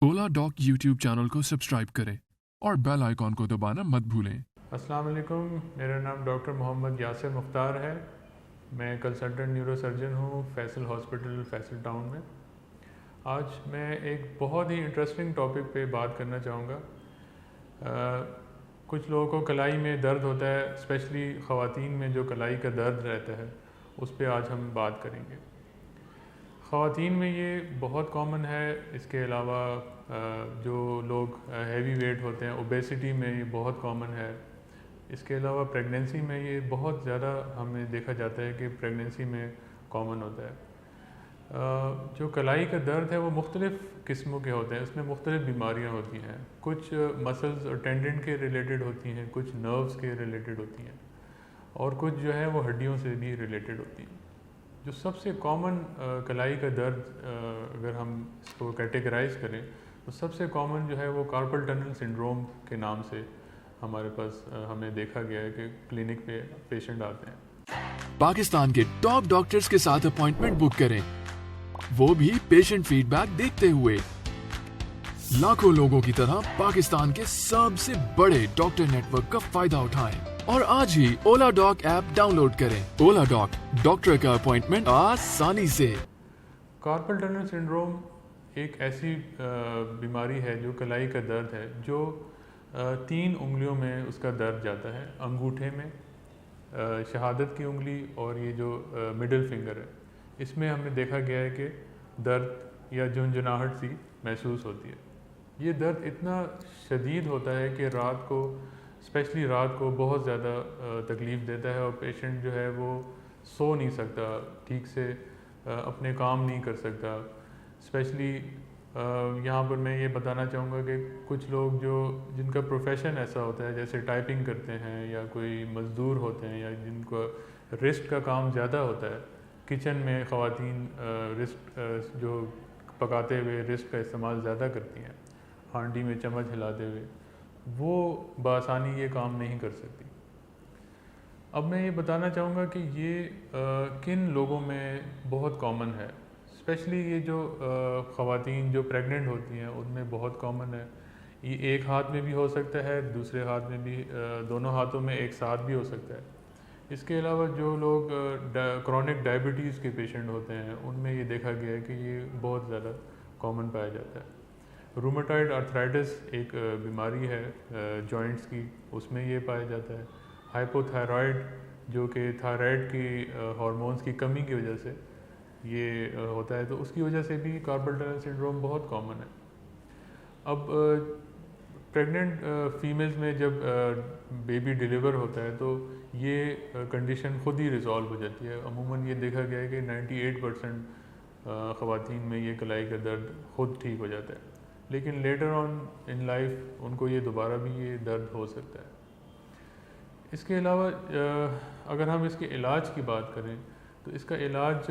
ओला dock YouTube channel को subscribe करें और बेल आइकॉन को दबाना मत भूलें। अस्सलाम वालेकुम, मेरा नाम डॉक्टर मोहम्मद यासिर मुख्तार है। मैं कंसल्टेंट न्यूरोसर्जन हूँ फैसल हॉस्पिटल फैसल टाउन में। आज मैं एक बहुत ही इंटरेस्टिंग टॉपिक पे बात करना चाहूँगा। कुछ लोगों को कलाई में दर्द होता है, स्पेशली ख़वातीन में जो कलाई का दर्द रहता है उस पर आज हम बात करेंगे। ख़वातीन में ये बहुत कॉमन है। इसके अलावा जो लोग हैवी वेट होते हैं, ओबेसिटी में ये बहुत कॉमन है। इसके अलावा प्रेगनेंसी में ये बहुत ज़्यादा हमें देखा जाता है कि प्रेगनेंसी में कॉमन होता है। जो कलाई का दर्द है वो मुख्तलिफ़ किस्मों के होते हैं, इसमें मुख्तलिफ़ बीमारियां होती हैं। कुछ मसल्स और टेंडन के रिलेटेड होती हैं, कुछ नर्व्स के रिलेटेड होती हैं और कुछ जो है वो हड्डियों से भी रिलेटेड होती हैं। जो सबसे कॉमन कलाई का दर्द अगर हम इसको कैटेगराइज करें तो सबसे कॉमन जो है वो कार्पल टनल सिंड्रोम के नाम से हमारे पास हमें देखा गया है कि क्लिनिक पे पेशेंट आते हैं। पाकिस्तान के टॉप डॉक्टर्स के साथ अपॉइंटमेंट बुक करें, वो भी पेशेंट फीडबैक देखते हुए। लाखों लोगों की तरह पाकिस्तान के सबसे बड़े डॉक्टर नेटवर्क का फायदा उठाएं और आज ही ओला डॉक ऐप डाउनलोड करें। ओला डॉक, डॉक्टर का अपॉइंटमेंट आसानी से। कार्पल टनल सिंड्रोम एक ऐसी बीमारी है जो कलाई का दर्द है, जो 3 उंगलियों में उसका दर्द जाता है। अंगूठे में, शहादत की उंगली और ये जो मिडिल फिंगर है, इसमें हमने देखा गया है कि दर्द या झुंझुनाहट सी महसूस होती है। ये दर्द इतना शदीद होता है कि रात को, स्पेशली रात को बहुत ज़्यादा तकलीफ़ देता है और पेशेंट जो है वो सो नहीं सकता ठीक से, अपने काम नहीं कर सकता। स्पेशली यहाँ पर मैं ये बताना चाहूँगा कि कुछ लोग जिनका प्रोफेशन ऐसा होता है, जैसे टाइपिंग करते हैं या कोई मज़दूर होते हैं या जिनको रिस्ट का काम ज़्यादा होता है, किचन में ख़वातीन रिस्ट जो पकाते हुए रिस्ट का इस्तेमाल ज़्यादा करती हैं, हांडी में चम्मच हिलाते हुए, वो बआसानी ये काम नहीं कर सकती। अब मैं ये बताना चाहूँगा कि ये किन लोगों में बहुत कॉमन है। स्पेशली ये जो ख़वातीन जो प्रेग्नेंट होती हैं उनमें बहुत कॉमन है। ये एक हाथ में भी हो सकता है, दूसरे हाथ में भी, दोनों हाथों में एक साथ भी हो सकता है। इसके अलावा जो लोग क्रॉनिक डायबिटीज़ के पेशेंट होते हैं उनमें ये देखा गया है कि ये बहुत ज़्यादा कॉमन पाया जाता है। रूमेटॉइड आर्थराइटिस एक बीमारी है जॉइंट्स की, उसमें ये पाया जाता है। हाइपोथायराइड जो कि थायराइड की हार्मोन्स की कमी की वजह से ये होता है, तो उसकी वजह से भी कार्पल टनल सिंड्रोम बहुत कॉमन है। अब प्रेग्नेंट फीमेल्स में जब बेबी डिलीवर होता है तो ये कंडीशन खुद ही रिजॉल्व हो जाती है। अमूमन ये देखा गया है कि 98% ख़वातीन में ये कलाई का दर्द खुद ठीक हो जाता है, लेकिन लेटर ऑन इन लाइफ उनको ये दोबारा भी ये दर्द हो सकता है। इसके अलावा अगर हम इसके इलाज की बात करें तो इसका इलाज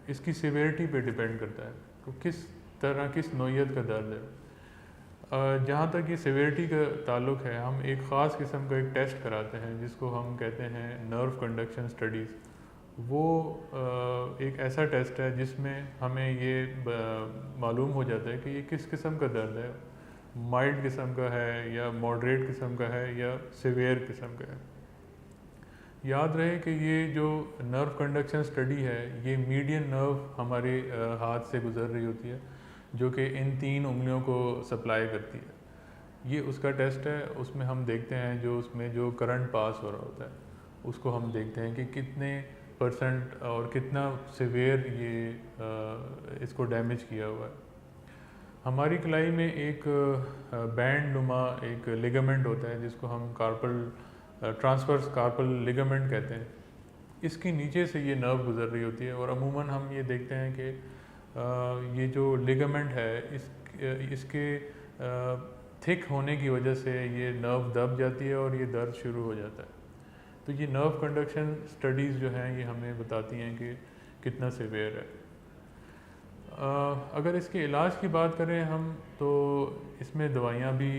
इसकी सिवियरिटी पे डिपेंड करता है, तो किस तरह किस नौइयत का दर्द है। जहाँ तक ये सिवियरिटी का ताल्लुक़ है, हम एक ख़ास किस्म का एक टेस्ट कराते हैं जिसको हम कहते हैं नर्व कंडक्शन स्टडीज़। वो एक ऐसा टेस्ट है जिसमें हमें ये मालूम हो जाता है कि ये किस किस्म का दर्द है, माइल्ड किस्म का है या मॉडरेट किस्म का है या सीवियर किस्म का है। याद रहे कि ये जो नर्व कंडक्शन स्टडी है, ये मीडियन नर्व हमारे हाथ से गुजर रही होती है, जो कि इन 3 उंगलियों को सप्लाई करती है। ये उसका टेस्ट है। उसमें हम देखते हैं जो उसमें जो करंट पास हो रहा होता है उसको हम देखते हैं कि कितने % और कितना सीवियर ये इसको डैमेज किया हुआ है। हमारी कलाई में एक बैंड नुमा एक लिगामेंट होता है जिसको हम ट्रांसवर्स कार्पल लिगामेंट कहते हैं। इसके नीचे से ये नर्व गुजर रही होती है और अमूमन हम ये देखते हैं कि ये जो लिगामेंट है इसके थिक होने की वजह से ये नर्व दब जाती है और ये दर्द शुरू हो जाता है। तो ये नर्व कंडक्शन स्टडीज़ जो हैं ये हमें बताती हैं कि कितना सीवियर है। अगर इसके इलाज की बात करें हम तो इसमें दवाइयाँ भी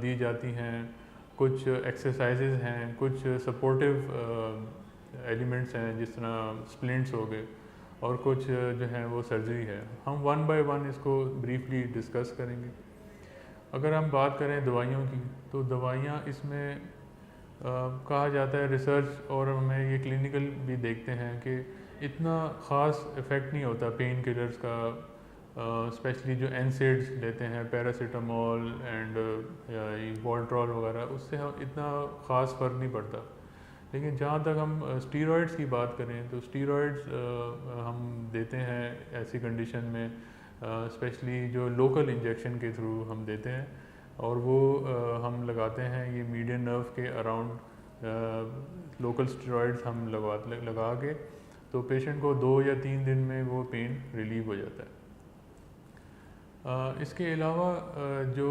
दी जाती हैं, कुछ एक्सरसाइजेज हैं, कुछ सपोर्टिव एलिमेंट्स हैं जिस तरह स्प्लिंट्स हो गए, और कुछ जो है वो सर्जरी है। हम वन बाय वन इसको ब्रीफली डिस्कस करेंगे। अगर हम बात करें दवाइयों की, तो दवाइयाँ इसमें कहा जाता है, रिसर्च और हमें ये क्लिनिकल भी देखते हैं कि इतना ख़ास इफ़ेक्ट नहीं होता पेन किलर्स का, स्पेशली जो एनसेड्स लेते हैं, पैरासीटामोल एंड वॉल्ट्रॉल वगैरह, उससे हम इतना ख़ास फ़र्क नहीं पड़ता। लेकिन जहाँ तक हम स्टीरॉयड्स की बात करें, तो स्टीरॉयड्स हम देते हैं ऐसी कंडीशन में, स्पेशली जो लोकल इंजेक्शन के थ्रू हम देते हैं, और वो हम लगाते हैं ये मीडियन नर्व के अराउंड लोकल स्टेरॉइड्स हम लगा के, तो पेशेंट को 2 या 3 दिन में वो पेन रिलीव हो जाता है। इसके अलावा जो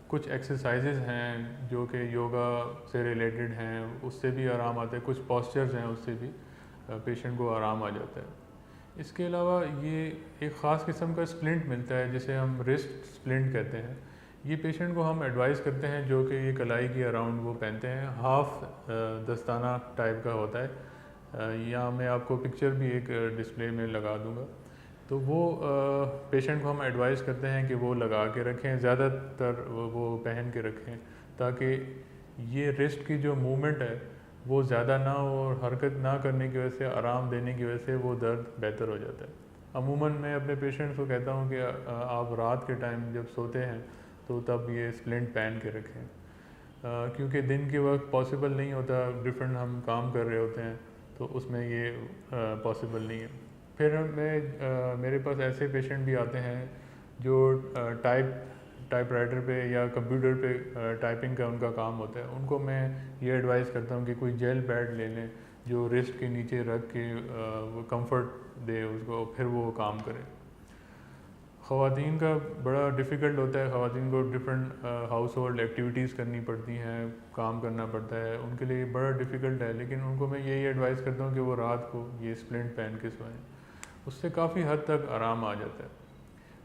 कुछ एक्सरसाइजेज हैं जो कि योगा से रिलेटेड हैं, उससे भी आराम आता है। कुछ पॉस्चर्स हैं, उससे भी पेशेंट को आराम आ जाता है। इसके अलावा ये एक ख़ास किस्म का स्प्लिंट मिलता है जिसे हम रिस्ट स्प्लिंट कहते हैं। ये पेशेंट को हम एडवाइस करते हैं, जो कि ये कलाई के अराउंड वो पहनते हैं, हाफ दस्ताना टाइप का होता है। यहाँ मैं आपको पिक्चर भी एक डिस्प्ले में लगा दूँगा। तो वो पेशेंट को हम एडवाइस करते हैं कि वो लगा के रखें, ज़्यादातर वो पहन के रखें, ताकि ये रिस्ट की जो मूवमेंट है वो ज़्यादा ना हो, और हरकत ना करने की वजह से, आराम देने की वजह से वो दर्द बेहतर हो जाता है। अमूमन मैं अपने पेशेंट्स को कहता हूँ कि आप रात के टाइम जब सोते हैं तो तब ये स्प्लिंट पहन के रखें, क्योंकि दिन के वक्त पॉसिबल नहीं होता, डिफरेंट हम काम कर रहे होते हैं, तो उसमें ये पॉसिबल नहीं है। फिर मेरे पास ऐसे पेशेंट भी आते हैं जो टाइपराइटर पे या कंप्यूटर पे टाइपिंग का उनका काम होता है। उनको मैं ये एडवाइस करता हूँ कि कोई जेल पैड ले लें जो रिस्ट के नीचे रख के वो कंफर्ट दे उसको, फिर वो काम करें। ख़वातीन का बड़ा डिफ़िकल्ट होता है, ख़वातीन को डिफरेंट हाउस होल्ड एक्टिविटीज़ करनी पड़ती हैं, काम करना पड़ता है, उनके लिए बड़ा डिफ़िकल्ट है। लेकिन उनको मैं यही एडवाइस करता हूँ कि वो रात को ये स्प्लिंट पहन के सोएं, उससे काफ़ी हद तक आराम आ जाता है।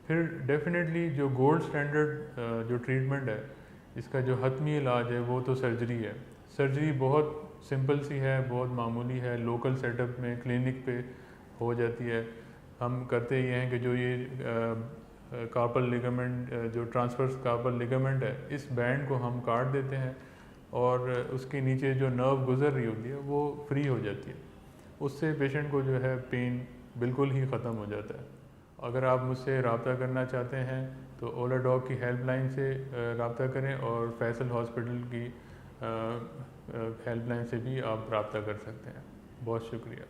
फिर डेफिनेटली जो गोल्ड स्टैंडर्ड जो ट्रीटमेंट है, इसका जो हतमी इलाज है, वो तो सर्जरी है। सर्जरी बहुत सिंपल सी है, बहुत मामूली है, लोकल सेटअप में क्लिनिक पे हो जाती है। हम करते ये हैं कि जो ये कार्पल लिगामेंट, जो ट्रांसवर्स कार्पल लिगामेंट है, इस बैंड को हम काट देते हैं, और उसके नीचे जो नर्व गुजर रही होती है वो फ्री हो जाती है। उससे पेशेंट को जो है पेन बिल्कुल ही ख़त्म हो जाता है। अगर आप मुझसे रब्ता करना चाहते हैं तो ओला डॉग की हेल्पलाइन से रब्ता करें, और फैसल हॉस्पिटल की हेल्पलाइन से भी आप रब्ता कर सकते हैं। बहुत शुक्रिया।